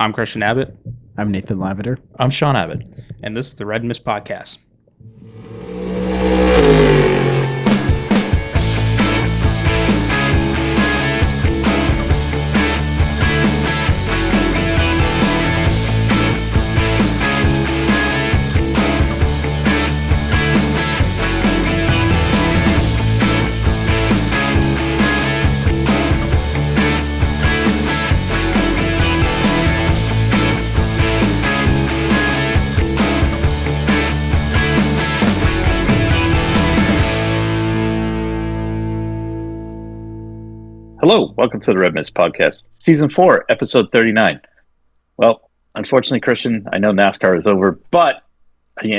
I'm Christian Abbott. I'm Nathan Lavender. I'm Sean Abbott. And this is the Red Mist Podcast. Hello, welcome to the Red Mist Podcast, Season 4, Episode 39. Well, unfortunately, Christian, I know NASCAR is over, but I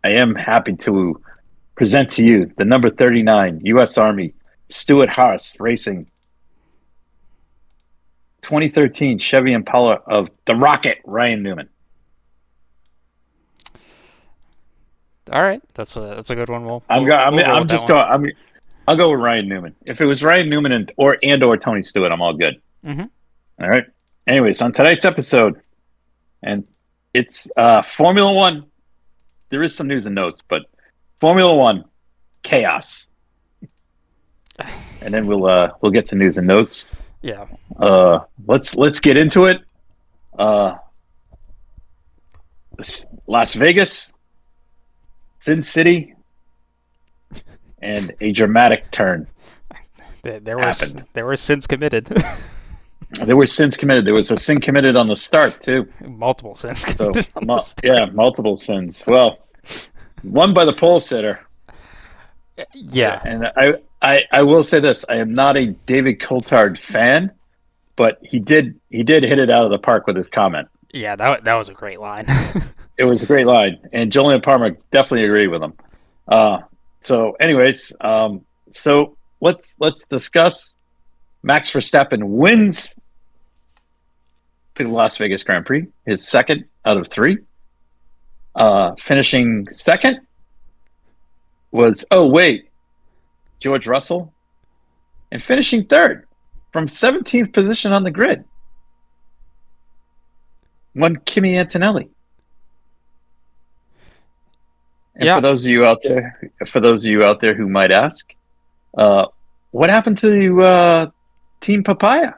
am happy to present to you the number 39 U.S. Army Stuart Haas Racing 2013 Chevy Impala of the Rocket, Ryan Newman. All right, that's a good one. I'll go with Ryan Newman. If it was Ryan Newman or Tony Stewart, I'm all good. Mm-hmm. All right. Anyways, on tonight's episode, and it's Formula One. There is some news and notes, but Formula One chaos, and then we'll get to news and notes. Yeah. Let's get into it. Las Vegas, Sin City. And a dramatic turn happened. There were sins committed. There were sins committed. There was a sin committed on the start, too. Multiple sins committed on the start. Yeah, multiple sins. Well, one by the pole sitter. Yeah. And I will say this. I am not a David Coulthard fan, but he did hit it out of the park with his comment. Yeah, that was a great line. It was a great line. And Julian Palmer definitely agreed with him. So anyways, so let's discuss. Max Verstappen wins the Las Vegas Grand Prix, his second out of three. Finishing second was, George Russell. And finishing third from 17th position on the grid. One Kimi Antonelli. And yeah. for those of you out there who might ask, what happened to Team Papaya?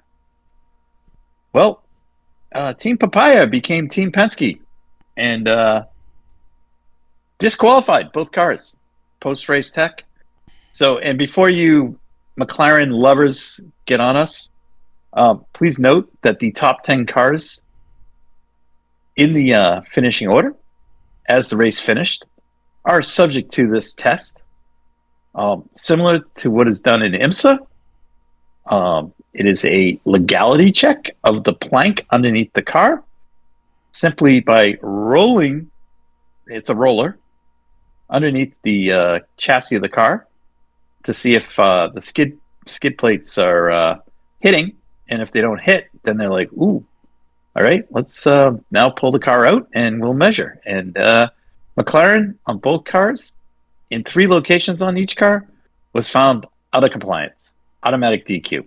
Well, Team Papaya became Team Penske and disqualified both cars post-race tech. So, and before you McLaren lovers get on us, please note that the top 10 cars in the finishing order as the race finished are subject to this test, similar to what is done in IMSA. It is a legality check of the plank underneath the car, simply by rolling. It's a roller underneath the chassis of the car to see if the skid plates are hitting, and if they don't hit, then they're like, "Ooh, all right, let's now pull the car out and we'll measure." And McLaren on both cars, in 3 locations on each car, was found out of compliance. Automatic DQ.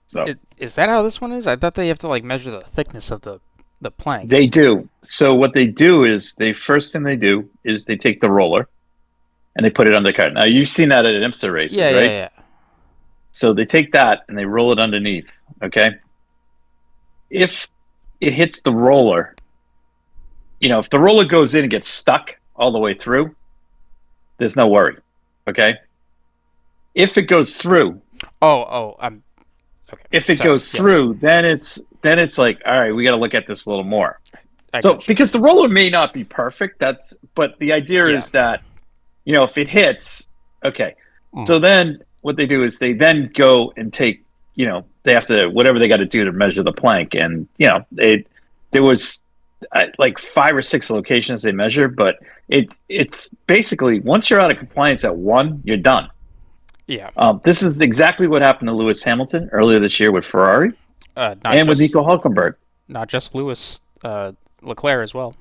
So is that how this one is? I thought they have to measure the thickness of the plank. They do. So what they do is they take the roller and they put it under the car. Now you've seen that at an IMSA race, right? Yeah. So they take that and they roll it underneath. Okay. If it hits the roller, if the roller goes in and gets stuck all the way through, there's no worry. Okay. If it goes through. I'm okay. If it goes through, then it's like, all right, we got to look at this a little more. Because the roller may not be perfect, but the idea is that, if it hits, okay. So then what they do is they then go and take, they have to, whatever they got to do to measure the plank. And, there was like 5 or 6 locations they measure, but it's basically, once you're out of compliance at one, you're done. Yeah. This is exactly what happened to Lewis Hamilton earlier this year with Ferrari with Nico Hulkenberg. Not just Lewis, Leclerc as well.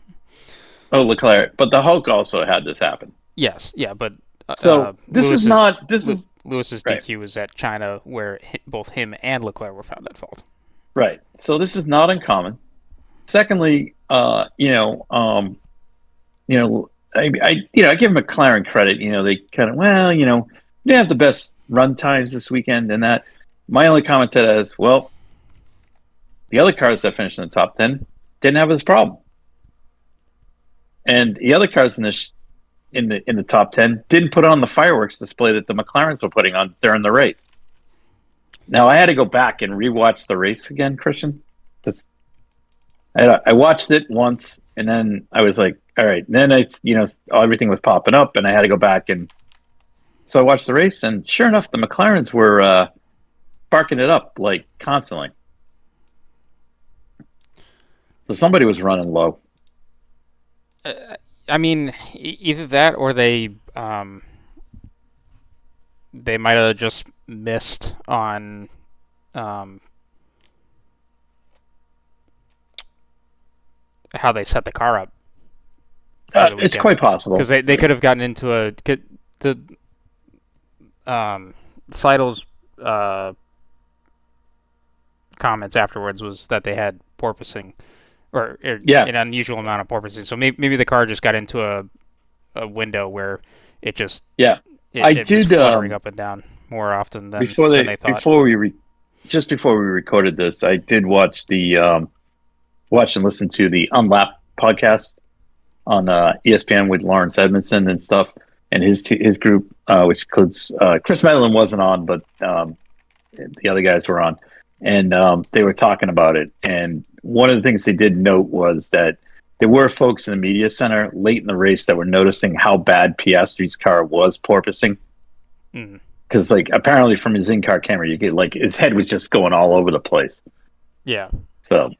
Oh, Leclerc. But the Hulk also had this happen. Yes, yeah, but so this Lewis is not. This is Lewis's Right. DQ was at China, where both him and Leclerc were found at fault. Right. So this is not uncommon. Secondly, I give McLaren credit. They kind of they have the best run times this weekend, and that. My only comment to that is, well, the other cars that finished in the top 10 didn't have this problem, and the other cars in the top 10 didn't put on the fireworks display that the McLarens were putting on during the race. Now I had to go back and rewatch the race again, Christian. I watched it once, and then I was like, all right. And then everything was popping up, and I had to go back, and so I watched the race, and sure enough, the McLarens were sparking it up like constantly. So somebody was running low. I mean, either that or they might have just missed on how they set the car up. It's quite possible because they could have gotten into Seidel's comments afterwards was that they had porpoising or an unusual amount of porpoising. So maybe the car just got into a window where it just it was fluttering up and down more often than they thought. Before we recorded this, I did watch and listen to the Unlapped podcast on ESPN with Lawrence Edmondson and stuff, and his group, which includes Chris Medlin wasn't on, but the other guys were on, and they were talking about it. And one of the things they did note was that there were folks in the media center late in the race that were noticing how bad Piastri's car was porpoising. Because apparently from his in-car camera, you get his head was just going all over the place. Yeah. So,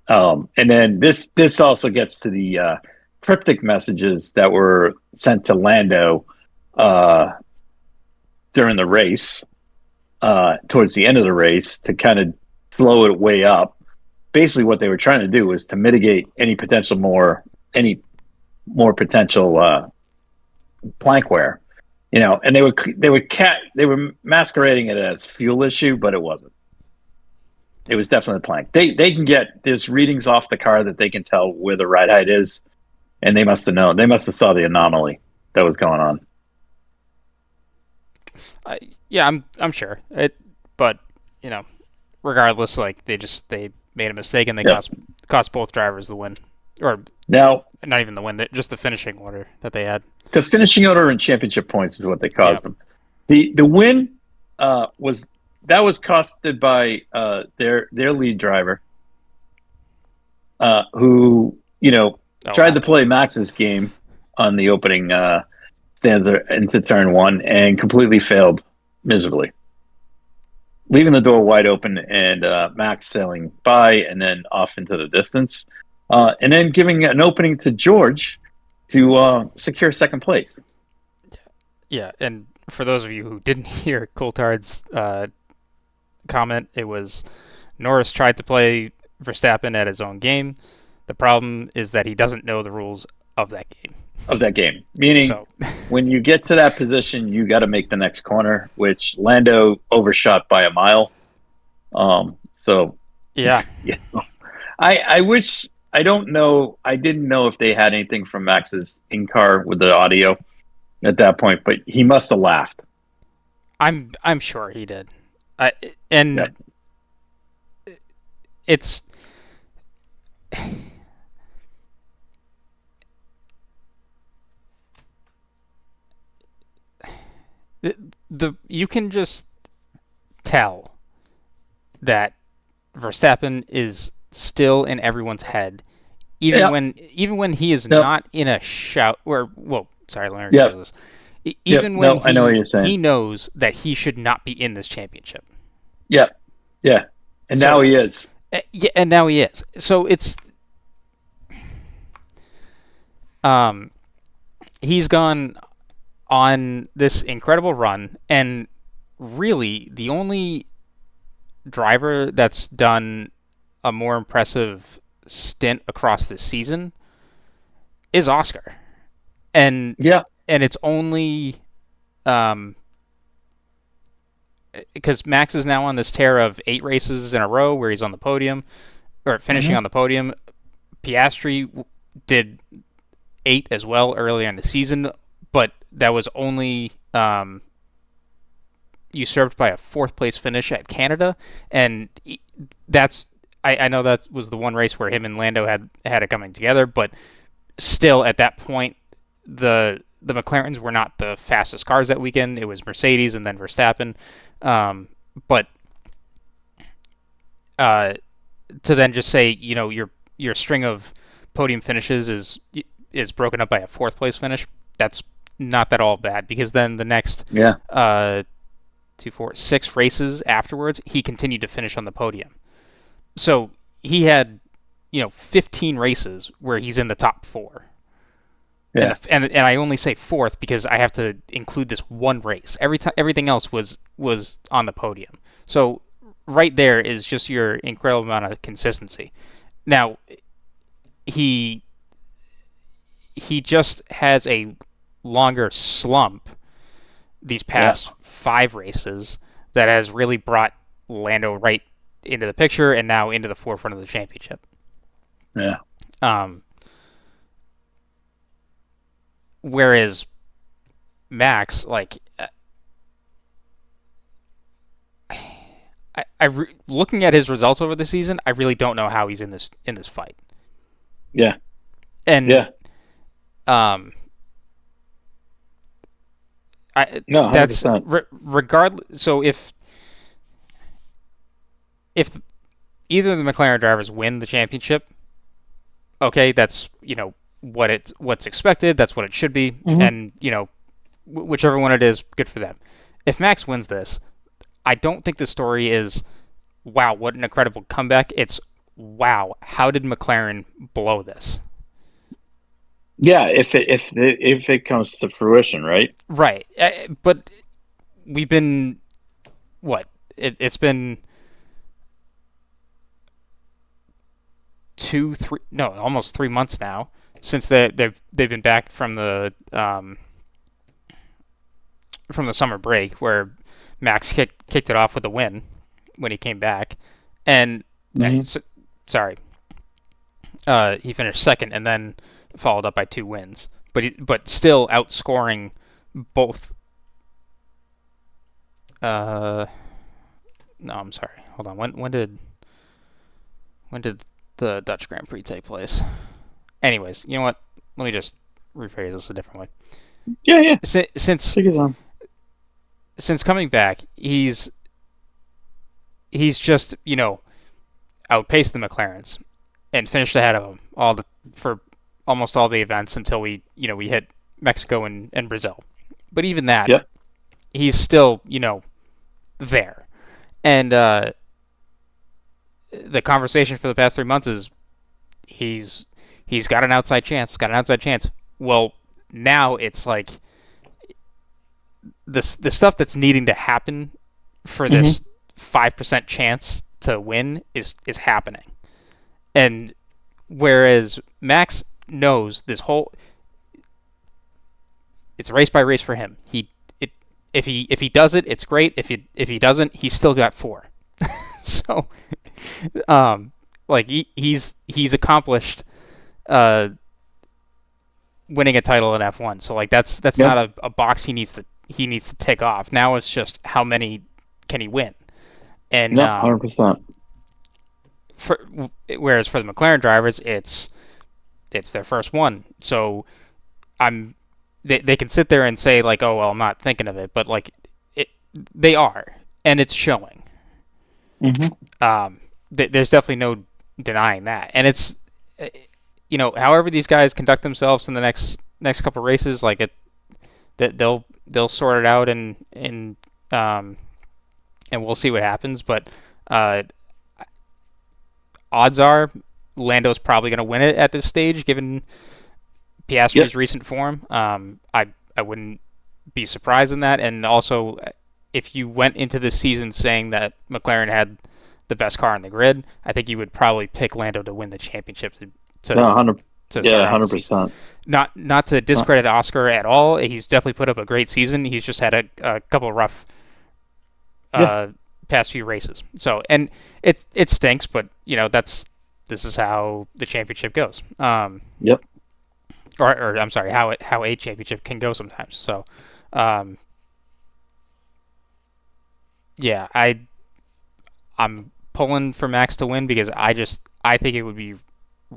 and then this also gets to the cryptic messages that were sent to Lando during the race, towards the end of the race, to kind of slow it way up. Basically, what they were trying to do was to mitigate any more potential plank wear. And they were masquerading it as fuel issue, but it wasn't. It was definitely plank. There's readings off the car that they can tell where the ride height is, and they must have known. They must have saw the anomaly that was going on. Yeah, I'm sure. But regardless, they made a mistake and they cost both drivers the win, or now not even the win, just the finishing order that they had. The finishing order and championship points is what they caused them. The win was costed by their lead driver, who tried to play Max's game on the opening stanza into turn one and completely failed miserably, leaving the door wide open and Max sailing by and then off into the distance, and then giving an opening to George to secure second place. Yeah, and for those of you who didn't hear Coulthard's comment, it was Norris tried to play Verstappen at his own game. The problem is that he doesn't know the rules of that game. Meaning, when you get to that position, you got to make the next corner, which Lando overshot by a mile. Yeah. I wish. I don't know. I didn't know if they had anything from Max's in-car with the audio at that point, but he must have laughed. I'm sure he did. It's you can just tell that Verstappen is still in everyone's head, even when he is not in a shout. Sorry, let me repeat this. Even when I know what you're saying. He knows that he should not be in this championship. Yeah, and now he is. And now he is. So it's he's gone on this incredible run, and really the only driver that's done a more impressive stint across this season is Oscar. And it's only because Max is now on this tear of 8 races in a row where he's on the podium, or finishing on the podium. Piastri did 8 as well earlier in the season, but that was only usurped by a 4th place finish at Canada, and that's I know that was the one race where him and Lando had it coming together, but still at that point the McLarens were not the fastest cars that weekend. It was Mercedes and then Verstappen, but to then just say, you know, your string of podium finishes is broken up by a 4th place finish, that's not that all bad, because then the next 2, 4, 6 races afterwards, he continued to finish on the podium. So he had, 15 races where he's in the top 4. Yeah. And I only say 4th because I have to include this one race. Everything else was on the podium. So right there is just your incredible amount of consistency. Now, he just has a longer slump these past 5 races that has really brought Lando right into the picture and now into the forefront of the championship. Yeah. Whereas Max, like, looking at his results over the season, I really don't know how he's in this fight. Yeah. And that's regardless. So if either of the McLaren drivers win the championship, okay, that's what's expected. That's what it should be, and whichever one it is, good for them. If Max wins this, I don't think the story is, wow, what an incredible comeback. It's, wow, how did McLaren blow this? Yeah, if it comes to fruition, right? Right, but we've been what? It's been almost 3 months now since they've been back from the summer break, where Max kicked it off with a win when he came back, and he finished 2nd and then followed up by 2 wins, but still outscoring both. No, I'm sorry. Hold on. When did the Dutch Grand Prix take place? Anyways, you know what? Let me just rephrase this a different way. Yeah. Since coming back, he's just outpaced the McLarens and finished ahead of them for almost all the events until we hit Mexico and Brazil. But even that, he's still there. And the conversation for the past 3 months is he's got an outside chance. Well, now it's like the stuff that's needing to happen for this 5% chance to win is happening. And whereas Max knows this whole, it's race by race for him. If he does it, it's great. If he doesn't, he's still got 4. So, like he's accomplished winning a title in F1. So like that's not a box he needs to tick off. Now it's just how many can he win, and 100%. Whereas for the McLaren drivers, it's their first one. So they can sit there and say like, oh well, I'm not thinking of it, but like they are, and it's showing. There's definitely no denying that, and it's however these guys conduct themselves in the next couple of races, like they'll sort it out, and we'll see what happens. But odds are Lando's probably going to win it at this stage, given Piastri's recent form. I wouldn't be surprised in that, and also if you went into this season saying that McLaren had the best car on the grid, I think you would probably pick Lando to win the championship. 100%. Not to discredit Oscar at all. He's definitely put up a great season. He's just had a couple of rough past few races. So, and it stinks, but this is how the championship goes. Yep. Or I'm sorry, how a championship can go sometimes. So, yeah, I'm pulling for Max to win because I think it would be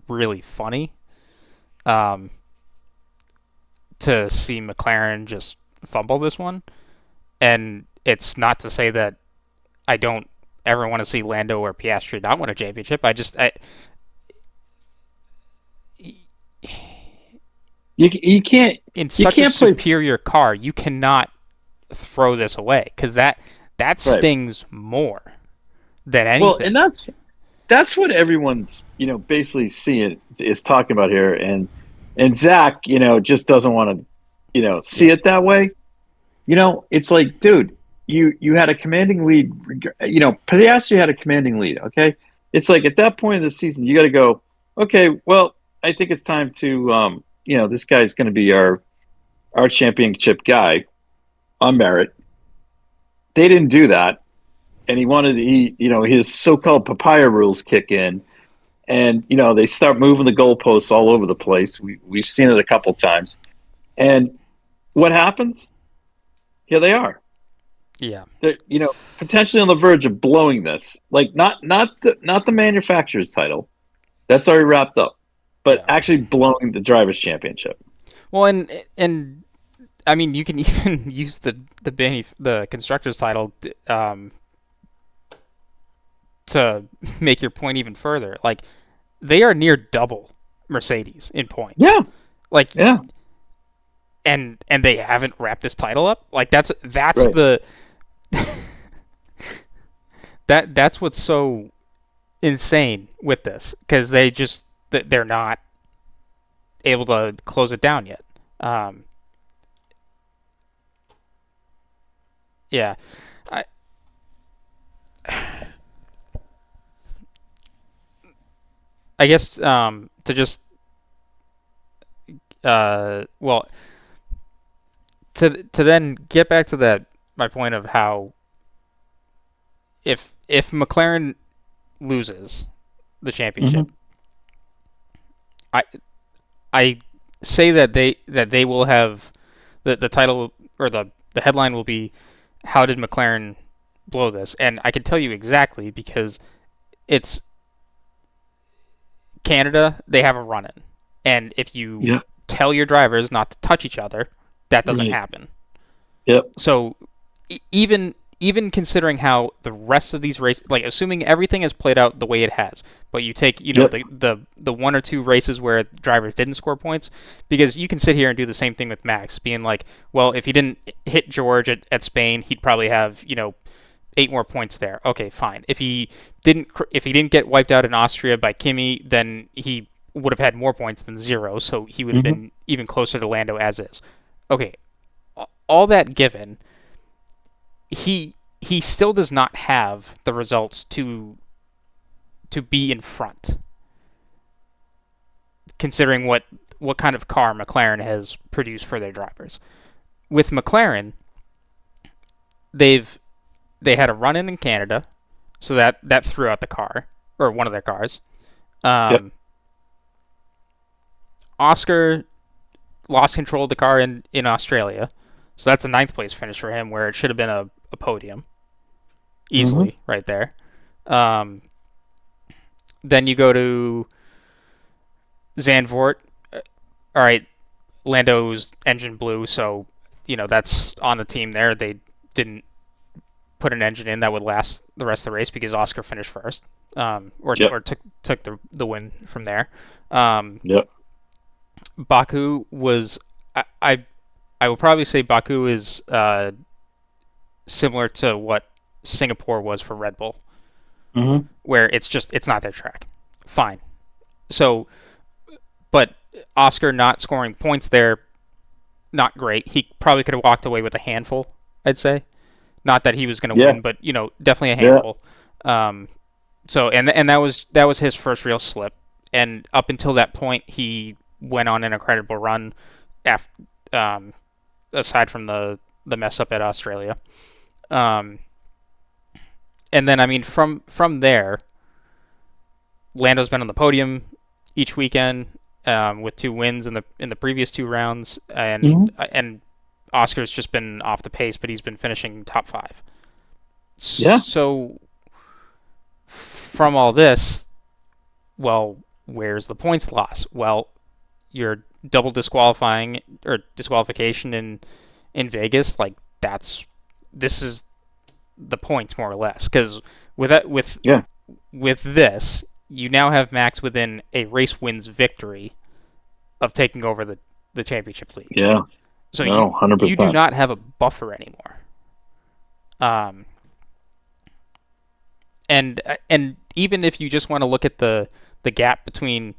really funny to see McLaren just fumble this one. And it's not to say that I don't ever want to see Lando or Piastri not win a championship. You can't in such a superior car, you cannot throw this away because that stings more than anything. Well, and that's what everyone's basically is talking about here, and Zach just doesn't want to see it that way. It's like, dude, you had a commanding lead. Piastri had a commanding lead. Okay, it's like at that point in the season, you got to go. Okay, well, I think it's time to this guy's going to be our championship guy on merit. They didn't do that, and his so-called papaya rules kick in, and they start moving the goalposts all over the place. We've seen it a couple times, and what happens? Here they are. Yeah, they're potentially on the verge of blowing this. Like not the manufacturer's title, that's already wrapped up, but actually blowing the drivers' championship. Well, and I mean, you can even use the constructors' title to make your point even further. Like they are near double Mercedes in points. Yeah. Yeah. And they haven't wrapped this title up. Like that's right. That's what's so insane with this because they're not able to close it down yet. Yeah, I guess to just well to then get back to my point of how if McLaren loses the championship, I say that they will have the title or the headline will be how did McLaren blow this? And I can tell you exactly because it's Canada, they have a run-in. And if you tell your drivers not to touch each other, that doesn't happen. Yep. So even considering how the rest of these races, like assuming everything has played out the way it has, but you take the one or two races where drivers didn't score points, because you can sit here and do the same thing with Max, being like, well, if he didn't hit George at Spain, he'd probably have 8 more points there. Okay, fine. If he didn't get wiped out in Austria by Kimi, then he would have had more points than 0, so he would have been even closer to Lando as is. Okay, all that given, he still does not have the results to be in front, considering what kind of car McLaren has produced for their drivers. With McLaren, they had a run-in in Canada, so that threw out the car, or one of their cars. Oscar lost control of the car in Australia, so that's a 9th place finish for him, where it should have been a podium easily right there. Then you go to Zandvoort. All right, Lando's engine blew, so that's on the team there. They didn't put an engine in that would last the rest of the race because Oscar finished first, or took the win from there. Baku was I will probably say Baku is similar to what Singapore was for Red Bull, where it's not their track. Fine. So, but Oscar not scoring points there, not great. He probably could have walked away with a handful, I'd say. Not that he was going to win, but definitely a handful. So and that was his first real slip. And up until that point, he went on an incredible run. Aside from the mess up at Australia, and then I mean from there, Lando's been on the podium each weekend with 2 wins in the previous 2 rounds, and Oscar's just been off the pace, but he's been finishing top 5. Yeah. So from all this, well, where's the points loss? Well, you're double disqualification in Vegas. Like this is the points more or less, because with this, you now have Max within a race wins victory of taking over the championship lead. Yeah. So no, 100%. you do not have a buffer anymore. And even if you just want to look at the gap between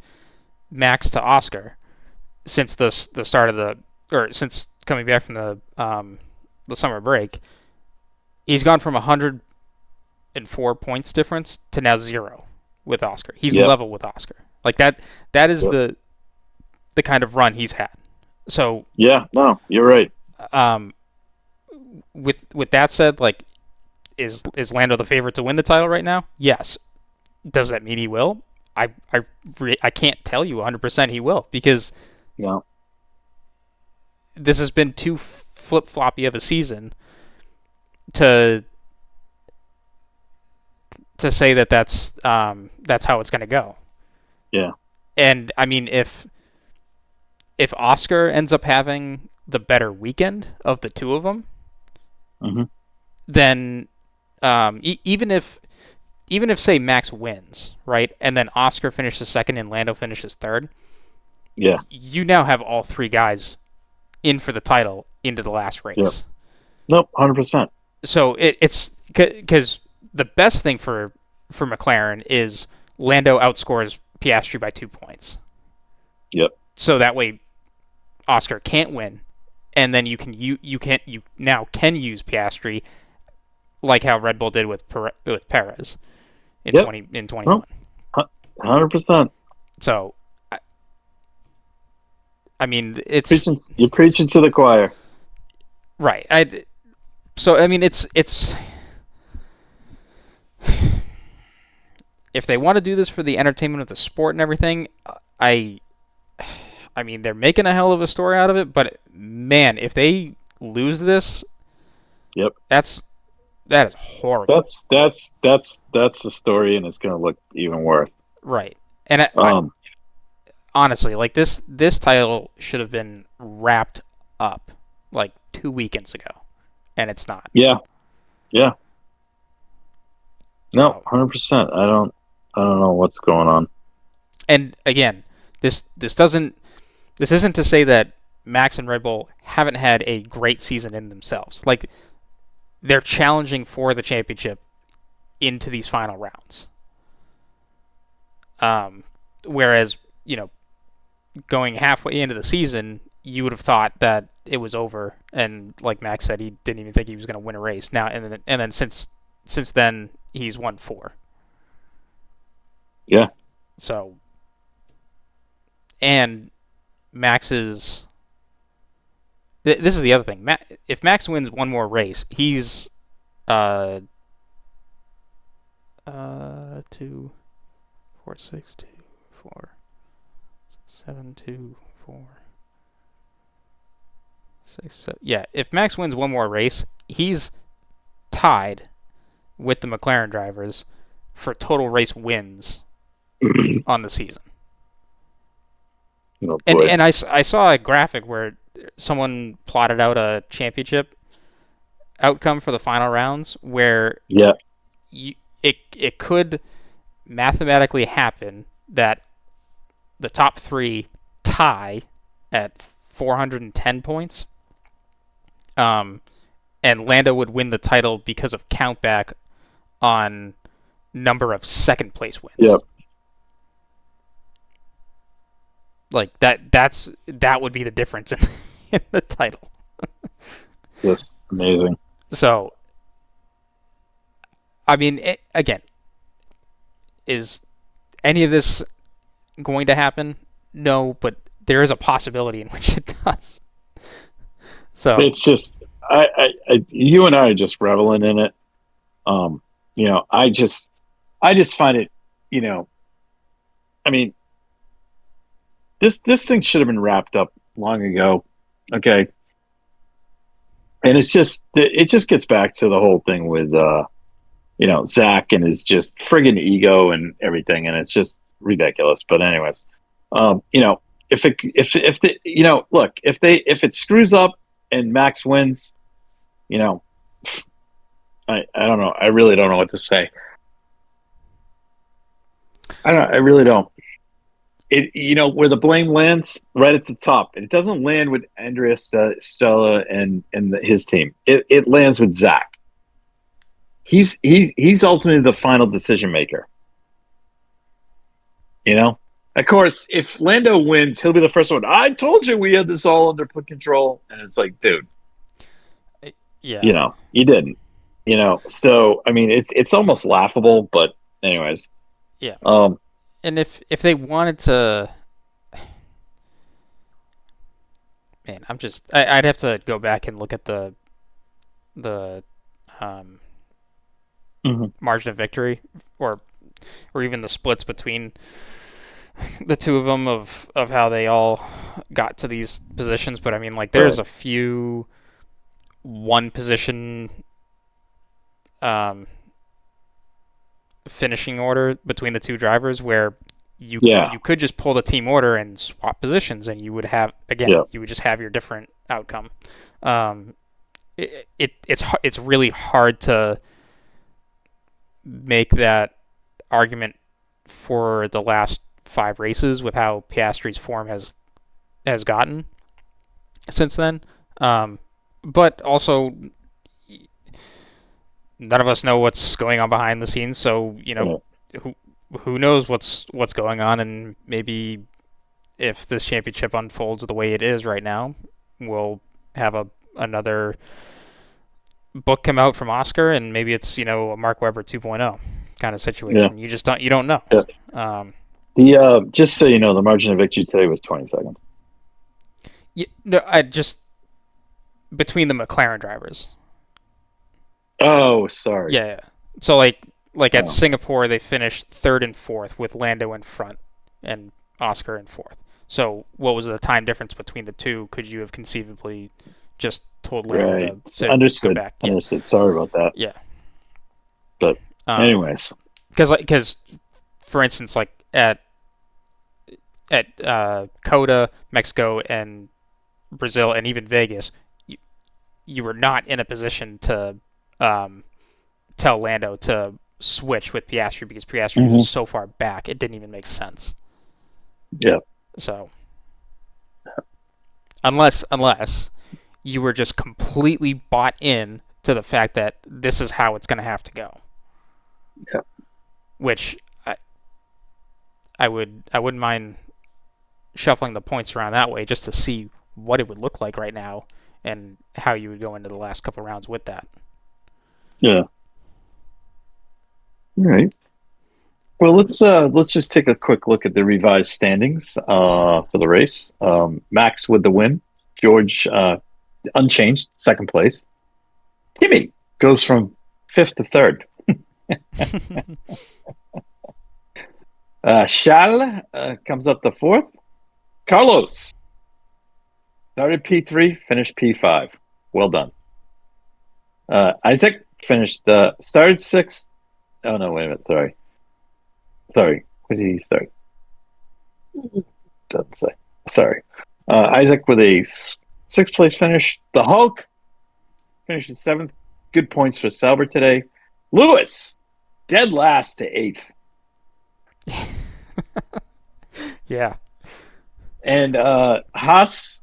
Max to Oscar since the start of since coming back from the summer break, he's gone from 104 points difference to now 0 with Oscar. He's level with Oscar. Like that is the kind of run he's had. So yeah, no, you're right. With that said, like, is Lando the favorite to win the title right now? Yes. Does that mean he will? I can't tell you 100% he will, because this has been too flip-floppy of a season to say that's how it's going to go. Yeah. And I mean, if Oscar ends up having the better weekend of the two of them, then even if say Max wins, right, and then Oscar finishes second and Lando finishes third, you now have all 3 guys in for the title into the last race. Yep. Nope, 100%. So it's because the best thing for McLaren is Lando outscores Piastri by 2 points. Yep. So that way Oscar can't win, and then you now can use Piastri like how Red Bull did with Perez in 2021. 100%. So I mean, you're preaching to the choir. Right. So I mean, it's if they want to do this for the entertainment of the sport and everything, I mean, they're making a hell of a story out of it, but man, if they lose this, that is horrible. That's the story, and it's going to look even worse. Right. And honestly, like this title should have been wrapped up like 2 weekends ago, and it's not. Yeah. No, 100%. I don't know what's going on. And again, this isn't to say that Max and Red Bull haven't had a great season in themselves. Like, they're challenging for the championship into these final rounds. Whereas, going halfway into the season, you would have thought that it was over, and like Max said, he didn't even think he was going to win a race. Now and then since then, he's won 4. Yeah. So, and Max's. This is the other thing. If Max wins one more race, he's 2, 4, 6, 2, 4, 7, 2, 4, 6, 7. Yeah, if Max wins one more race, he's tied with the McLaren drivers for total race wins on the season. Oh, and I saw a graphic where someone plotted out a championship outcome for the final rounds where it could mathematically happen that the top 3 tie at 410 points, and Lando would win the title because of countback on number of second place wins. Yep. Like that would be the difference in the title. That's amazing. So, I mean, again, is any of this going to happen? No, but there is a possibility in which it does. So it's just, you and I are just reveling in it. I just find it, I mean, this thing should have been wrapped up long ago. Okay. And it just gets back to the whole thing with, Zach and his just friggin' ego and everything. And it's just ridiculous. But anyways, if it screws up and Max wins, I don't know. I really don't know what to say. I really don't. Where the blame lands right at the top. It doesn't land with Andrea Stella and his team. It lands with Zach. He's ultimately the final decision maker. Of course, if Lando wins, he'll be the first one. I told you we had this all under control, and it's like, dude, yeah, you didn't. So I mean, it's almost laughable. But anyways, yeah. And if they wanted to, man, I'd have to go back and look at the margin of victory, or even the splits between the two of them of how they all got to these positions. But I mean, like, there's a few one position finishing order between the two drivers where you could just pull the team order and swap positions, and you would have you would just have your different outcome. It's really hard to make that argument for the last 5 races with how Piastri's form has gotten since then. But also, none of us know what's going on behind the scenes, so who knows what's going on, and maybe if this championship unfolds the way it is right now, we'll have another book come out from Oscar, and maybe it's a Mark Webber 2.0 kind of situation. Yeah. You don't know. Yeah. Just so you know, the margin of victory today was 20 seconds. Yeah, no, I just between the McLaren drivers. Oh, sorry. Yeah. So like at Singapore, they finished 3rd and 4th with Lando in front and Oscar in 4th. So what was the time difference between the two? Could you have conceivably just told Lando to Understood. go back? Yeah. Understood. Sorry about that. Yeah. But anyways, because for instance, like at COTA, Mexico, and Brazil, and even Vegas, you were not in a position to tell Lando to switch with Piastri because Piastri was so far back, it didn't even make sense. Yeah. So unless you were just completely bought in to the fact that this is how it's going to have to go. Yeah. Which I wouldn't mind shuffling the points around that way just to see what it would look like right now and how you would go into the last couple of rounds with that. Yeah. All right. Well, let's just take a quick look at the revised standings for the race. Max with the win. George unchanged, 2nd place. Kimi goes from 5th to 3rd. Charles comes up to 4th. Carlos started P3, finished P5. Well done. Isaac started 6th. Oh no, wait a minute. Sorry. Where did he start? Doesn't say. Sorry. Isaac with a 6th place finish. The Hulk finishes 7th. Good points for Sauber today. Lewis, dead last to 8th. Yeah. And Haas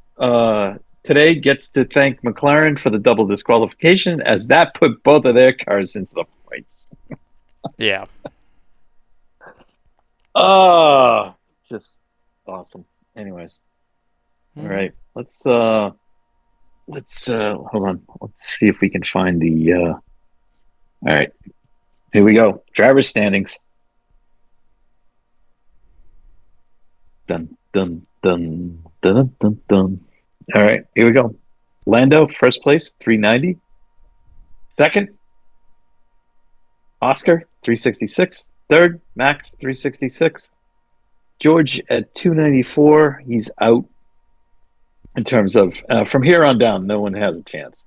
today gets to thank McLaren for the double disqualification, as that put both of their cars into the points. Yeah. Just awesome. Anyways. All right. Let's hold on. Let's see if we can find the all right. Here we go. Driver's standings. Dun dun dun dun dun dun. All right, here we go. Lando, 1st place, 390. 2nd, Oscar, 366. Third, Max, 366. George at 294. He's out in terms of from here on down, no one has a chance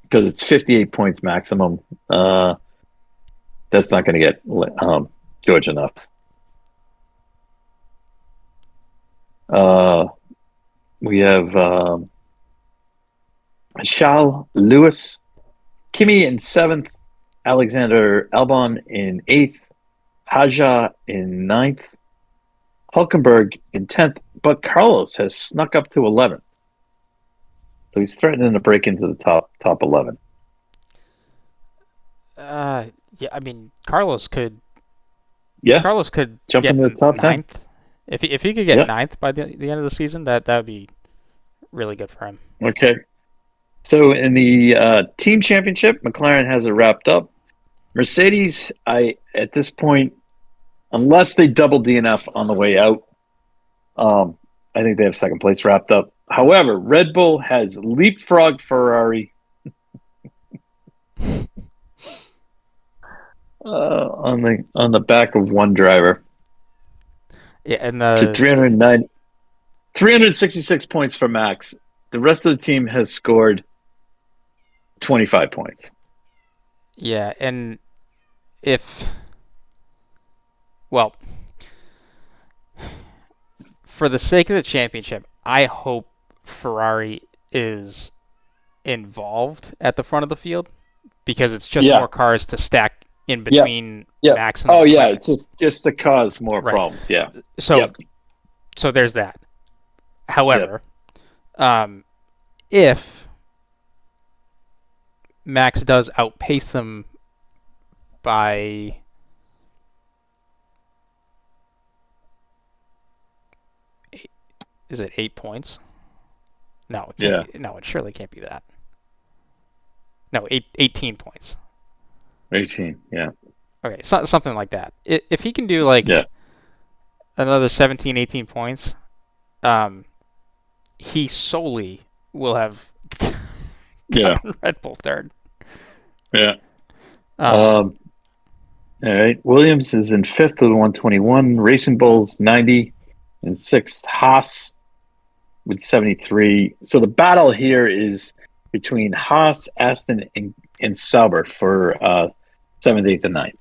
because it's 58 points maximum. That's not going to get George enough. We have Charles Lewis, Kimi in 7th, Alexander Albon in 8th, Haja in 9th, Hulkenberg in 10th, but Carlos has snuck up to 11th. So he's threatening to break into the top 11. Yeah, I mean, Carlos could Yeah, get jump into the top 10. ninth. If he could get Yep. ninth by the end of the season, that would be really good for him. Okay. So in the team championship, McLaren has it wrapped up. Mercedes, at this point, unless they double DNF on the way out, I think they have second place wrapped up. However, Red Bull has leapfrogged Ferrari on the back of one driver. Yeah, and to 366 points for Max. The rest of the team has scored 25 points. Yeah, and for the sake of the championship, I hope Ferrari is involved at the front of the field because it's just more cars to stack in between Max and McLaren. It's just to cause more problems. Yeah. So there's that. However, if Max does outpace them by is it 8 points? No, it can't be. No, it surely can't be that. No, 18 points. 18, yeah. Okay, something like that. If he can do like another 17, 18 points, he solely will have Red Bull third. Yeah. All right. Williams is in 5th with 121. Racing Bulls 90 and 6th. Haas with 73. So the battle here is between Haas, Aston, and Sauber for 7th, 8th, and 9th.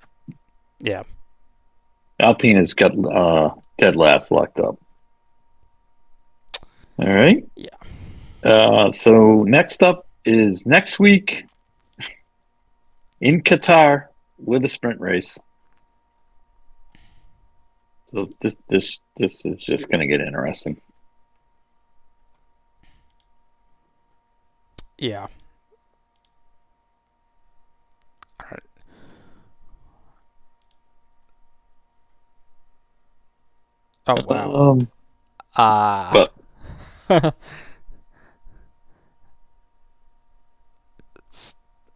Yeah. Alpine has got dead last locked up. All right. Yeah. So next up is next week in Qatar with a sprint race. So this is just going to get interesting. Yeah. All right. Oh wow. But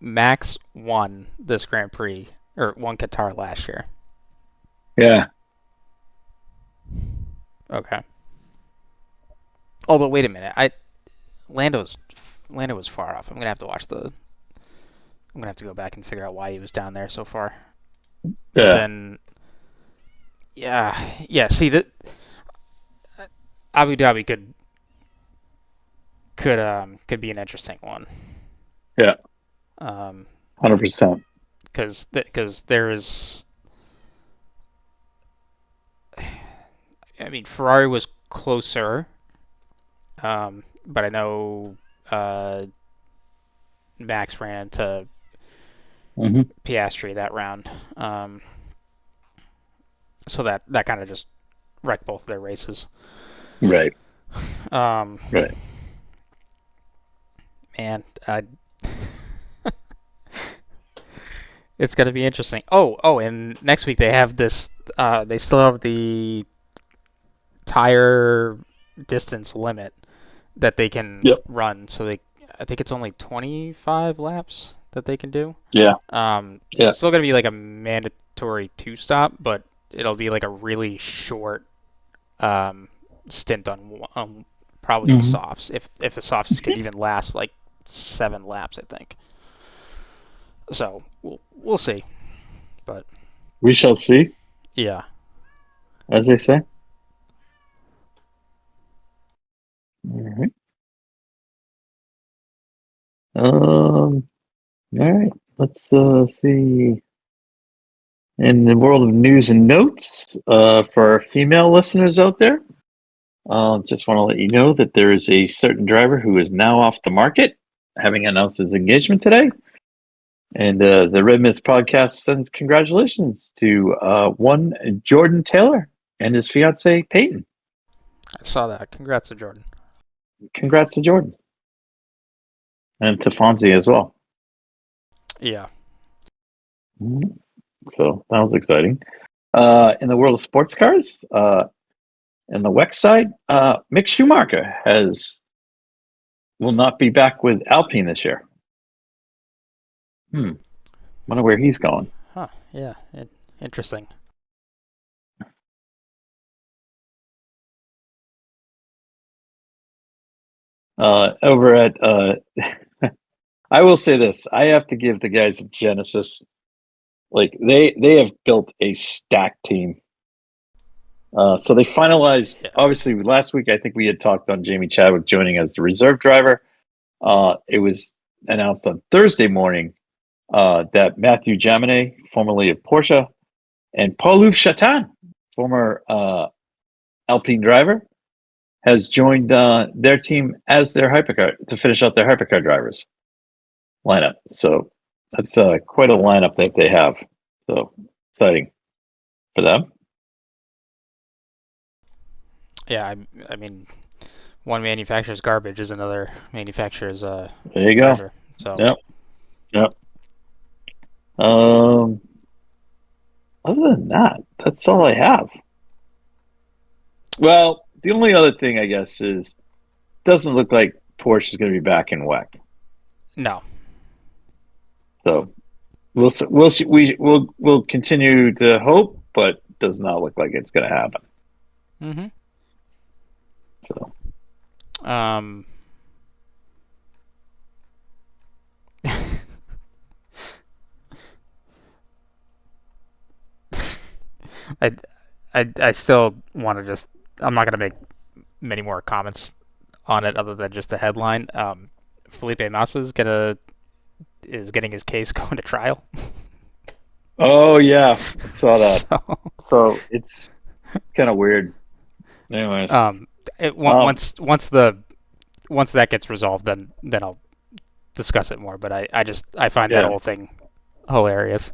Max won this Grand Prix or won Qatar last year. Yeah. Okay. Although wait a minute, Lando was far off. I'm gonna have to go back and figure out why he was down there so far. Yeah. But then, yeah. See that Abu Dhabi could be an interesting one. Yeah. 100%. Because there is. I mean, Ferrari was closer, but I know Max ran into Piastri that round, so that kind of just wrecked both of their races. Right. Right. Man, it's going to be interesting. Oh, and next week they have this. They still have the tire distance limit that they can run. So I think it's only 25 laps that they can do. Yeah. It's still going to be like a mandatory 2-stop, but it'll be like a really short stint on probably the softs. If the softs could even last like 7 laps, I think. So we'll see. But We shall see, yeah, as they say. All right. All right. Let's see. In the world of news and notes, for our female listeners out there, just want to let you know that there is a certain driver who is now off the market, having announced his engagement today. And the Red Mist podcast sends congratulations to one Jordan Taylor and his fiancee Peyton. I saw that. Congrats to Jordan. Congrats to Jordan and to Fonzie as well. Yeah. So that was exciting. In the world of sports cars, in the WEC side, Mick Schumacher will not be back with Alpine this year. Wonder where he's going. Huh. Yeah. Interesting. Over at, I will say this: I have to give the guys at Genesis, like they have built a stacked team. So they finalized. Yeah. Obviously, last week I think we had talked on Jamie Chadwick joining as the reserve driver. It was announced on Thursday morning that Matthew Jaminet, formerly of Porsche, and Paul-Loup Chatin, former Alpine driver, has joined their team as their hypercar to finish out their hypercar drivers lineup. So that's quite a lineup that they have. So exciting for them. Yeah. I mean, one manufacturer's garbage is another manufacturer's There you go. treasure. So Yep. Other than that, that's all I have. Well, the only other thing I guess is doesn't look like Porsche is going to be back in WEC. no. So we'll see. We'll continue to hope, but does not look like it's going to happen. Mm-hmm. So I still want to just. I'm not going to make many more comments on it other than just the headline. Felipe Massa is getting his case going to trial. oh yeah, I saw that. So, So it's kind of weird. Anyways, once that gets resolved, then I'll discuss it more. But I find that whole thing hilarious.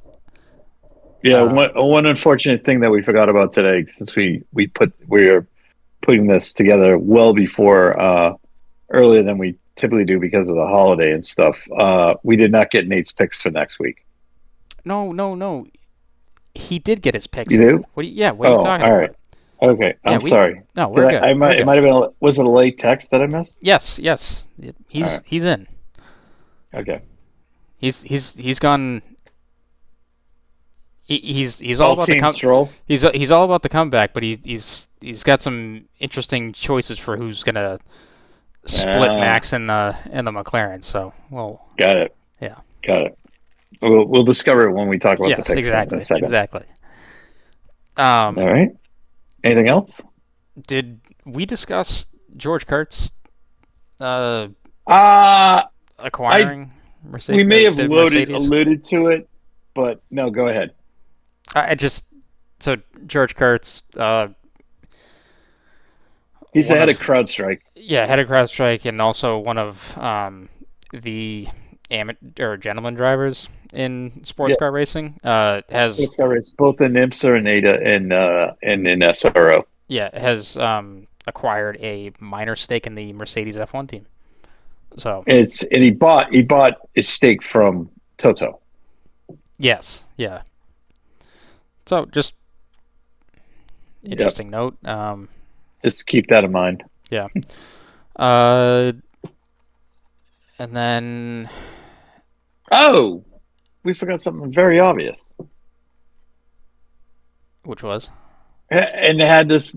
yeah. One unfortunate thing that we forgot about today, since we are putting this together well before earlier than we typically do because of the holiday and stuff. We did not get Nate's picks for next week. No. He did get his picks. You do? What are you talking all about? right. Okay, I'm sorry. No, we're good. It might have been. Was it a late text that I missed? Yes. He's in. Okay. He's gone. He's all about the stroll. He's all about the comeback, but he's got some interesting choices for who's gonna split Max and the McLaren. So got it. Yeah, got it. We'll discover it when we talk about the picks exactly, in a second. Exactly. All right. Anything else? Did we discuss George Kurtz acquiring Mercedes? We may have alluded to it, but no, go ahead. So George Kurtz, he's the head of CrowdStrike. Yeah, head of CrowdStrike, and also one of the gentleman drivers in sports car racing. Has sports car race both in IMSA and ADA and in SRO. Yeah, has acquired a minor stake in the Mercedes F1 team. So he bought his stake from Toto. Yes, yeah. So just interesting note. Just keep that in mind. Yeah. And then we forgot something very obvious. Which was? And had this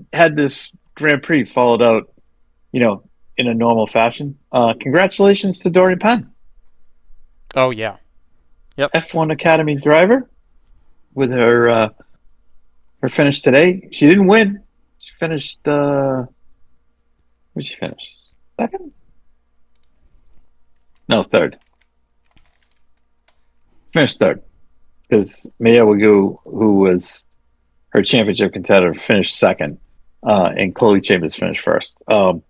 Grand Prix followed out, in a normal fashion. Congratulations to Dorian Penn. Oh yeah. Yep. F1 Academy driver with her finish today. She didn't win. She finished. Where did she finish? Second? No, third. Finished third because Mia Wagoo, who was her championship competitor, finished second, and Chloe Chambers finished first. So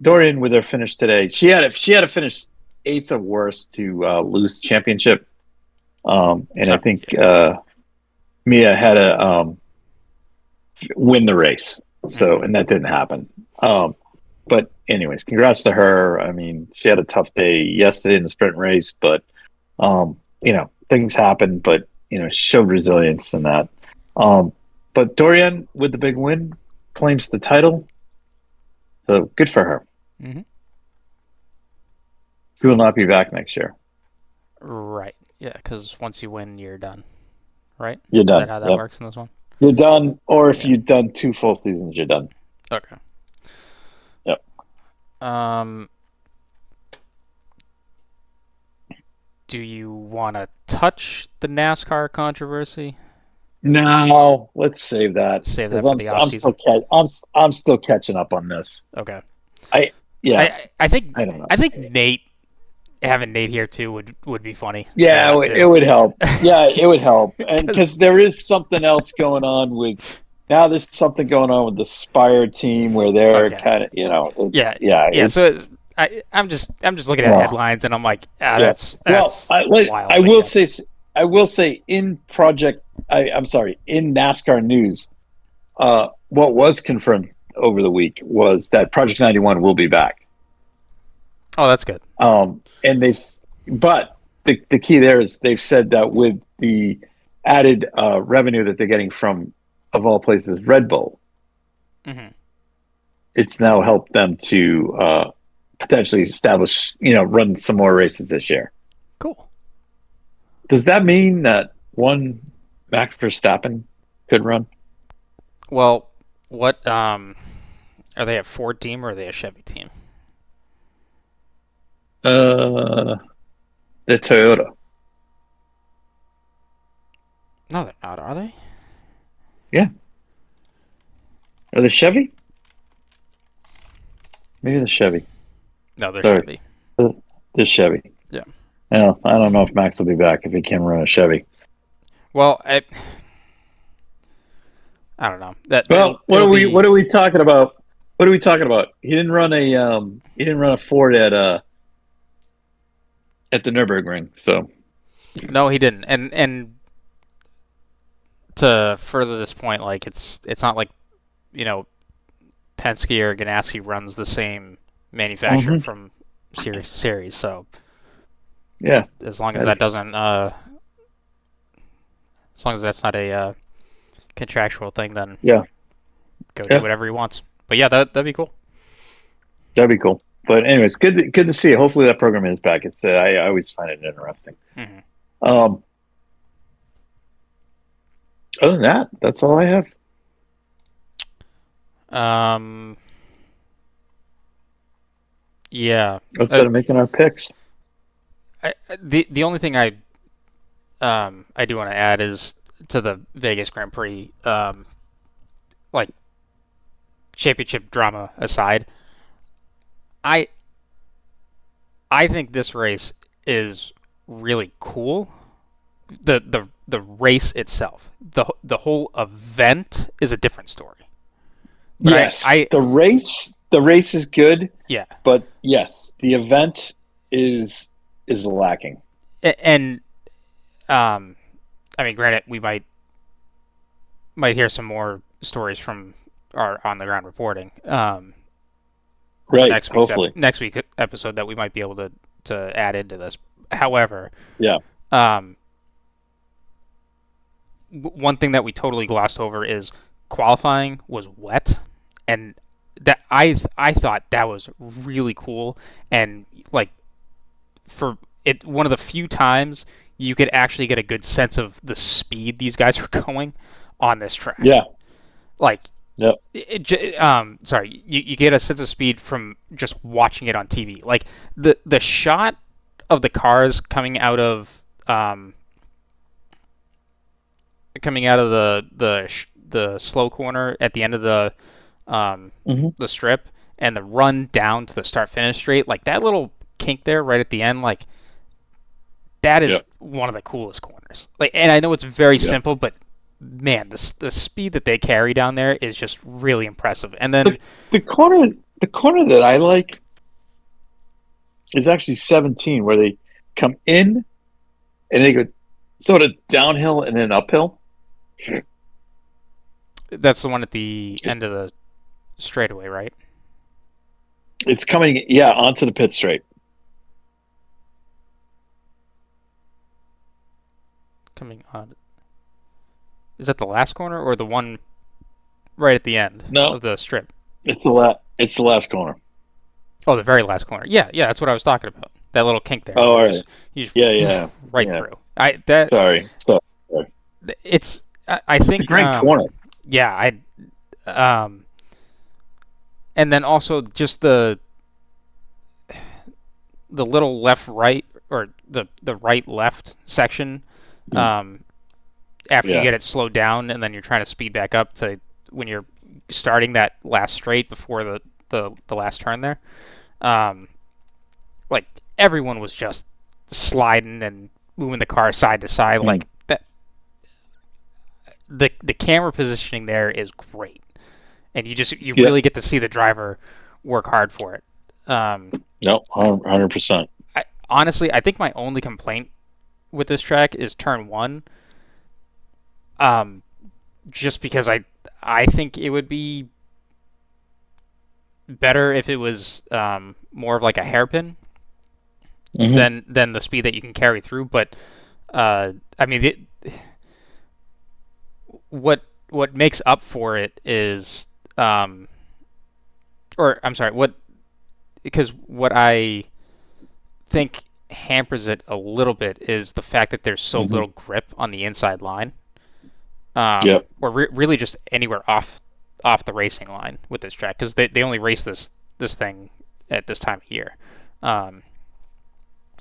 Dorian with her finish today, she had to finish eighth or worse to lose championship, and I think Mia had to win the race. So and that didn't happen. But anyways, congrats to her. I mean, she had a tough day yesterday in the sprint race, but things happen. But showed resilience in that. But Dorian with the big win claims the title. So good for her. Mm-hmm. She will not be back next year. Right. Yeah, because once you win, you're done. Right? You're done. Is that how that works in this one? You're done, or if you've done 2 full seasons, you're done. Okay. Yep. Do you want to touch the NASCAR controversy? No, let's save that. Save that for the offseason. I'm still catching up on this. Okay. I think I don't know. I think having Nate here too would be funny. Yeah, it would help. Yeah, it would help, and because there is something else going on with. Now there's something going on with the Spire team where they're kind of, yeah. So I'm just looking at headlines and I'm like, that's wild. I will say in NASCAR news, what was confirmed over the week was that Project 91 will be back. Oh, that's good. And but the key there is they've said that with the added revenue that they're getting from, of all places, Red Bull, it's now helped them to potentially establish, run some more races this year. Cool. Does that mean that one Max Verstappen could run? Well, what are they a Ford team or are they a Chevy team? The Toyota. No, they're not, are they? Yeah. Are they Chevy? Maybe they're Chevy. No, they're Chevy. They're Chevy. Yeah. I don't know if Max will be back if he can run a Chevy. Well, I don't know. What are we talking about? What are we talking about? He didn't run a Ford at the Nürburgring, so. No, he didn't. And to further this point, like it's not like, Penske or Ganassi runs the same manufacturer from series to series. So yeah, as long as that doesn't, as long as that's not a contractual thing, then do whatever he wants. But yeah, that'd be cool. That'd be cool. But anyways, good to see. Hopefully that program is back. It's I always find it interesting. Other than that, that's all I have. Yeah. Instead of making our picks. The only thing I do want to add is to the Vegas Grand Prix, like championship drama aside, I think this race is really cool. The race itself, the whole event is a different story. But yes, the race is good. Yeah, but yes, the event is lacking. And I mean, granted, we might hear some more stories from our on the ground reporting. Right. Next week's episode that we might be able to add into this. However, one thing that we totally glossed over is qualifying was wet, and that I thought that was really cool, and like for it, one of the few times you could actually get a good sense of the speed these guys are going on this track. Yeah, like. Yep. You get a sense of speed from just watching it on TV. Like the shot of the cars coming out of the slow corner at the end of the strip and the run down to the start finish straight, like that little kink there right at the end, like that is one of the coolest corners. Like, and I know it's very simple, but man, the speed that they carry down there is just really impressive. And then the corner that I like is actually 17, where they come in and they go sort of downhill and then uphill. That's the one at the end of the straightaway, right? It's coming, onto the pit straight. Coming on. Is that the last corner or the one right at the end of the strip? It's the last corner. Oh, the very last corner. Yeah, that's what I was talking about. That little kink there. Oh, all right. Right through. Sorry. It's. I think it's a great corner. Yeah, and then also just the little left right or the right left section. After you get it slowed down and then you're trying to speed back up to when you're starting that last straight before the last turn there. Like everyone was just sliding and moving the car side to side like that. The camera positioning there is great, and you really get to see the driver work hard for it. No, 100%. Honestly, I think my only complaint with this track is turn 1. Just because I think it would be better if it was more of like a hairpin than the speed that you can carry through. But I mean, what makes up for it is, because what I think hampers it a little bit is the fact that there's so little grip on the inside line. Or really just anywhere off the racing line with this track, because they only race this thing at this time of year.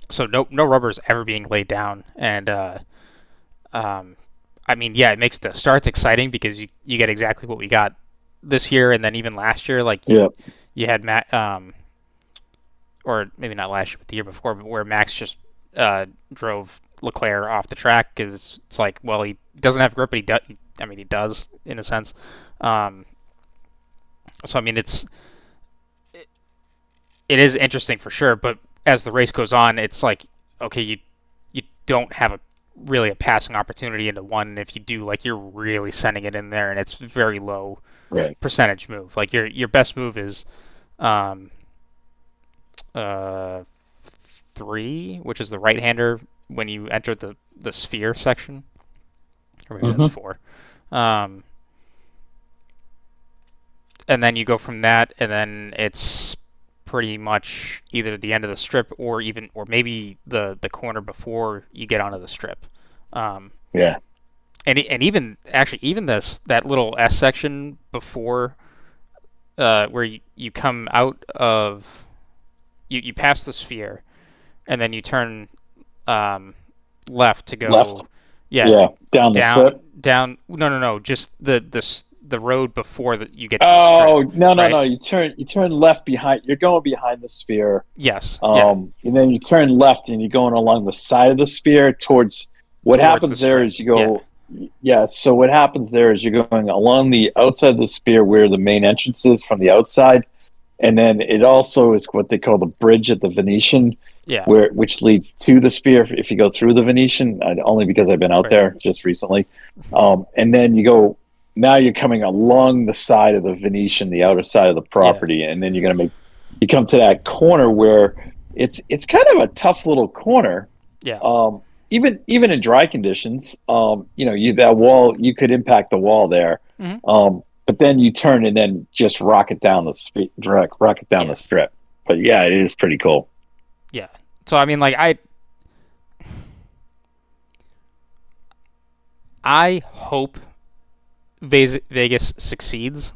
So no rubber is ever being laid down, and I mean, yeah, it makes the starts exciting because you get exactly what we got this year, and then even last year, like you had Matt, or maybe not last year, but the year before, but where Max just drove Leclerc off the track because it's like, well, he doesn't have grip, but he does in a sense. So I mean, it is interesting for sure, but as the race goes on, it's like, okay, you don't have really a passing opportunity into one, and if you do, like, you're really sending it in there, and it's very low percentage move. Like your best move is 3, which is the right-hander when you enter the sphere section, or maybe that's 4. And then you go from that, and then it's pretty much either the end of the strip or maybe the corner before you get onto the strip. And even that little S section before where you come out of you pass the sphere and then you turn left to go down the strip. No, just the road before you get to the strip. No, you turn left behind, you're going behind the sphere. Yes. And then you turn left and you're going along the side of the sphere towards what happens there is you go so what happens there is you're going along the outside of the sphere where the main entrance is from the outside, and then it also is what they call the bridge at the Venetian, which leads to the sphere if you go through the Venetian, only because I've been out there just recently. And then now you're coming along the side of the Venetian, the outer side of the property, and then you come to that corner where it's kind of a tough little corner. Even in dry conditions, that wall, you could impact the wall there. But then you turn and then just rocket down the strip. But yeah, it is pretty cool. Yeah. So I mean, like I hope Vegas succeeds,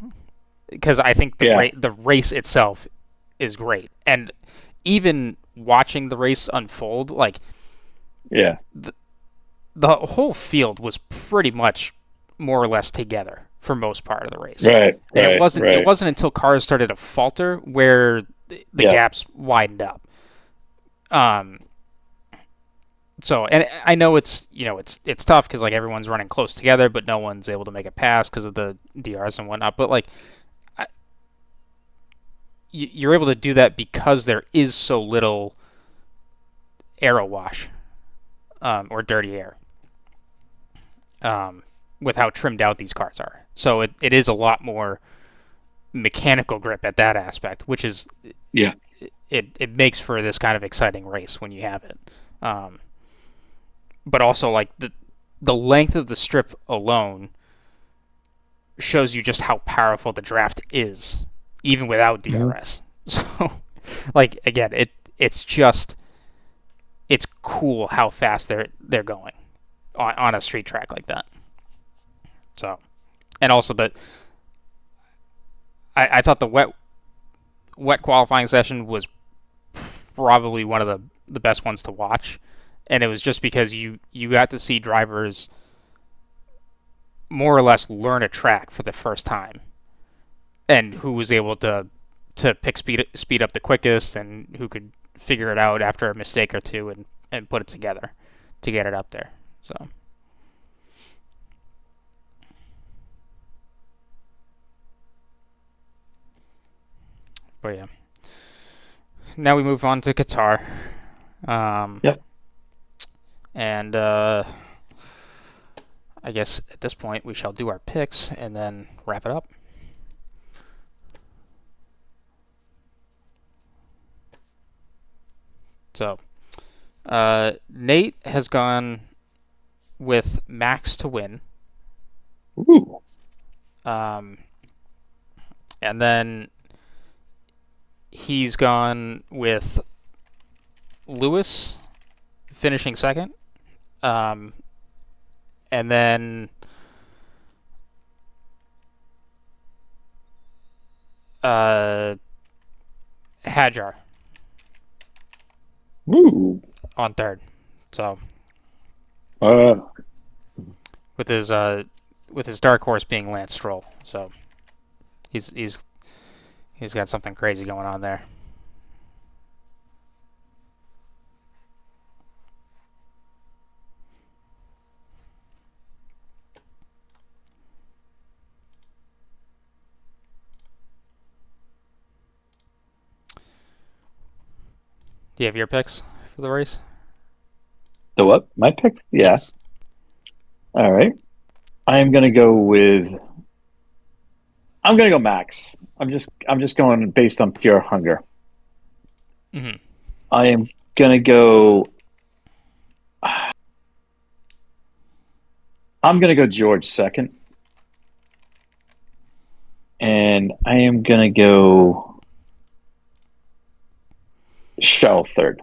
because I think the race itself is great, and even watching the race unfold, like Yeah. the whole field was pretty much more or less together for most part of the race. Right. And Right. it wasn't until cars started to falter where the gaps widened up. So, and I know it's tough because like everyone's running close together, but no one's able to make a pass because of the DRs and whatnot. But like, you're able to do that because there is so little aero wash or dirty air with how trimmed out these cars are. So it is a lot more mechanical grip at that aspect, which is it makes for this kind of exciting race when you have it. But also like the length of the strip alone shows you just how powerful the draft is, even without DRS. Mm-hmm. So, like again, it's cool how fast they're going on a street track like that. So, and also I thought the wet qualifying session was probably one of the best ones to watch, and it was just because you got to see drivers more or less learn a track for the first time, and who was able to pick speed up the quickest, and who could figure it out after a mistake or two and put it together to get it up there. So. But yeah. Now we move on to Qatar. Yep. And I guess at this point we shall do our picks and then wrap it up. So, Nate has gone with Max to win. Ooh. And then he's gone with Lewis finishing second. And then Hajar on third. So with his dark horse being Lance Stroll. So he's got something crazy going on there. Do you have your picks for the race? The what? My picks? Yeah. Yes. All right. I'm gonna go Max. I'm just going based on pure hunger. Mm-hmm. I am gonna go. I'm gonna go George second, and I am gonna go Shell third.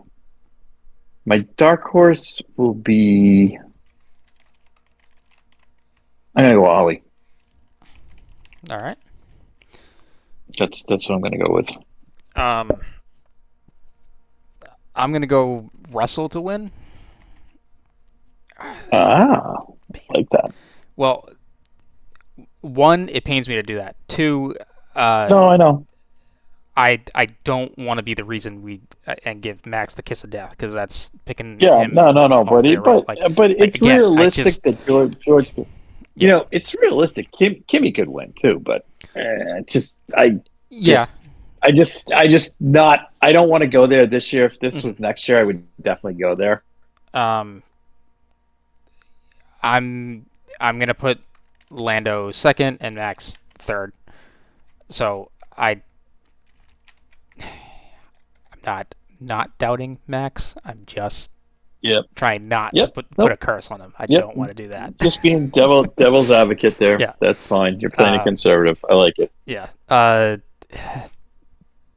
My dark horse will be. I'm gonna go Ollie. All right. That's what I'm gonna go with. I'm gonna go Russell to win. I like that. Well, one, it pains me to do that. Two, no, I know. I don't want to be the reason and give Max the kiss of death, because that's picking him. No, buddy. But it's again, realistic that George. You know, it's realistic. Kimmy could win too, but I don't want to go there this year. If this was next year, I would definitely go there. I'm gonna put Lando second and Max third. So I'm not doubting Max. I'm just trying not to put a curse on him. I don't want to do that. Just being devil's advocate there. Yeah. That's fine. You're playing a conservative. I like it. Yeah.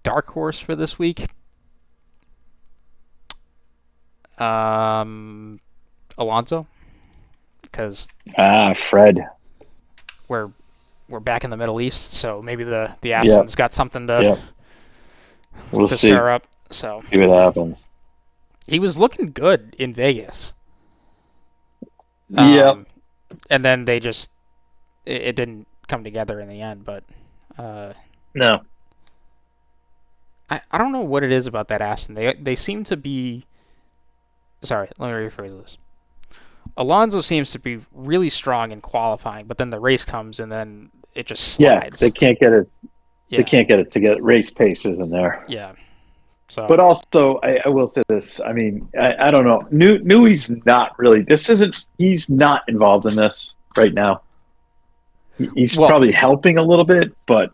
Dark horse for this week. Alonso, because Fred. We're back in the Middle East, so maybe the Aston's got something to We'll see. stir up. So See what happens. he was looking good in Vegas. Yep. And then they just it didn't come together in the end. But No. I don't know what it is about that Aston. They seem to be. Sorry, let me rephrase this. Alonso seems to be really strong in qualifying, but then the race comes and then it just slides. Yeah, they can't get it. Yeah. They can't get it to get race pace isn't there. Yeah. So. But also, I will say this. I mean, I don't know. Newey's not really. This isn't. He's not involved in this right now. He's probably helping a little bit, but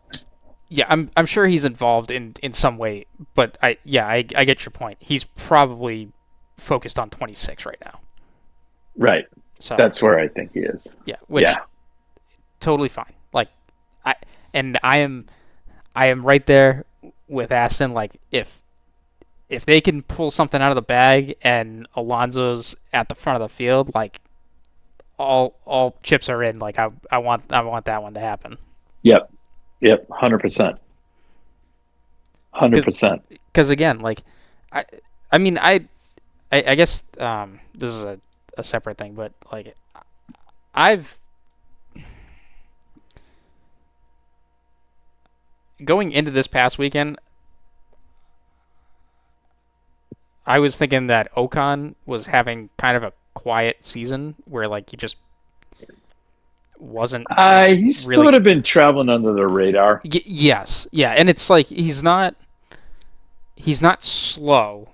yeah, I'm sure he's involved in some way. But I get your point. He's probably focused on 26 right now. Right. So that's where I think he is. Yeah. Which totally fine. Like I am right there with Aston. Like if they can pull something out of the bag and Alonso's at the front of the field, like all chips are in. Like I want that one to happen. Yep. 100%. 100%. Because again, like I mean I guess this is a separate thing, but like going into this past weekend, I was thinking that Ocon was having kind of a quiet season where like he just wasn't. He's really sort of been traveling under the radar. Yes, yeah, and it's like he's not slow,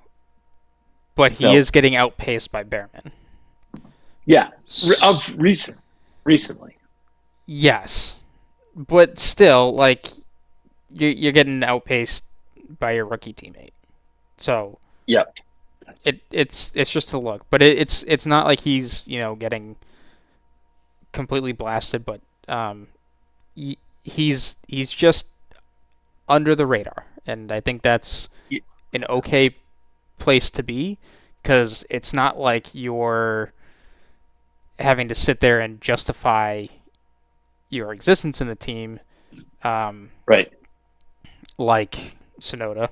but he is getting outpaced by Behrman. Yeah, recently. Yes, but still, like you're getting outpaced by your rookie teammate. So yep, it's just a look, but it's not like he's getting completely blasted, but he's just under the radar, and I think that's an okay place to be, because it's not like you're having to sit there and justify your existence in the team, right? Like Tsunoda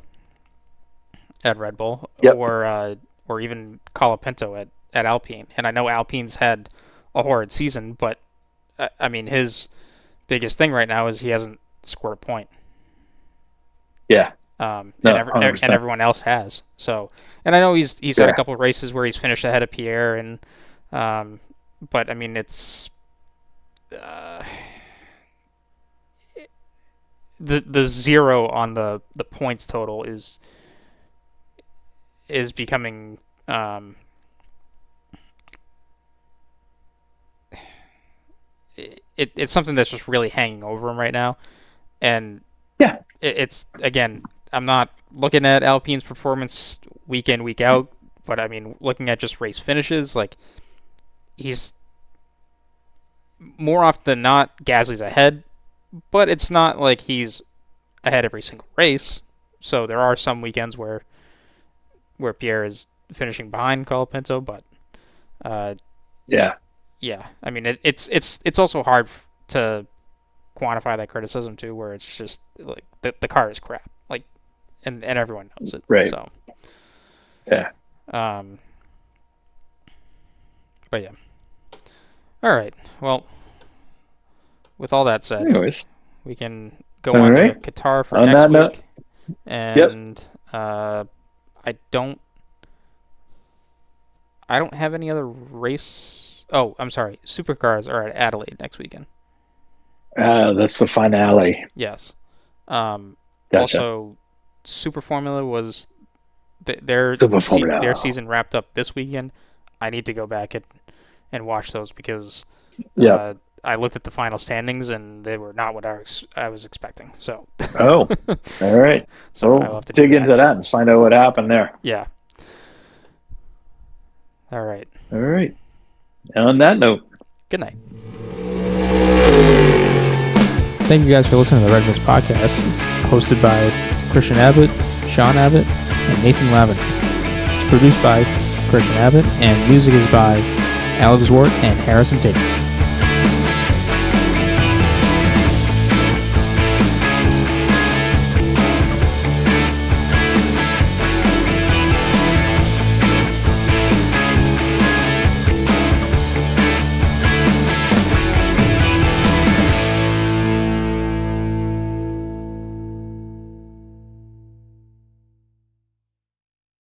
at Red Bull, yep. or even Colapinto at Alpine. And I know Alpine's had a horrid season, but I mean his biggest thing right now is he hasn't scored a point. Yeah. And everyone else has. So, and I know he's had a couple of races where he's finished ahead of Pierre, and but I mean it's the zero on the points total is becoming it's something that's just really hanging over him right now, and it's again, I'm not looking at Alpine's performance week in, week out, but I mean looking at just race finishes, like he's more often than not Gasly's ahead, but it's not like he's ahead every single race. So there are some weekends where Pierre is finishing behind Colapinto, but yeah. I mean it's also hard to quantify that criticism too, where it's just like the car is crap, like, and everyone knows it, right? So but yeah. All right. Well, with all that said, anyways, we can go on to Qatar for next week. And I don't have any other race. Oh, I'm sorry. Supercars are at Adelaide next weekend. That's the finale. Yes. Gotcha. Also, Super Formula was their season wrapped up this weekend. I need to go back and watch those because I looked at the final standings and they were not what I was expecting. So. Oh, all right. So I'll have to dig into that and find out what happened there. Yeah. All right. All right. And on that note, good night. Thank you guys for listening to the Red Mist Podcast, hosted by Christian Abbott, Sean Abbott, and Nathan Lavin. It's produced by Christian Abbott, and music is by Alex Zwart and Harrison Tate.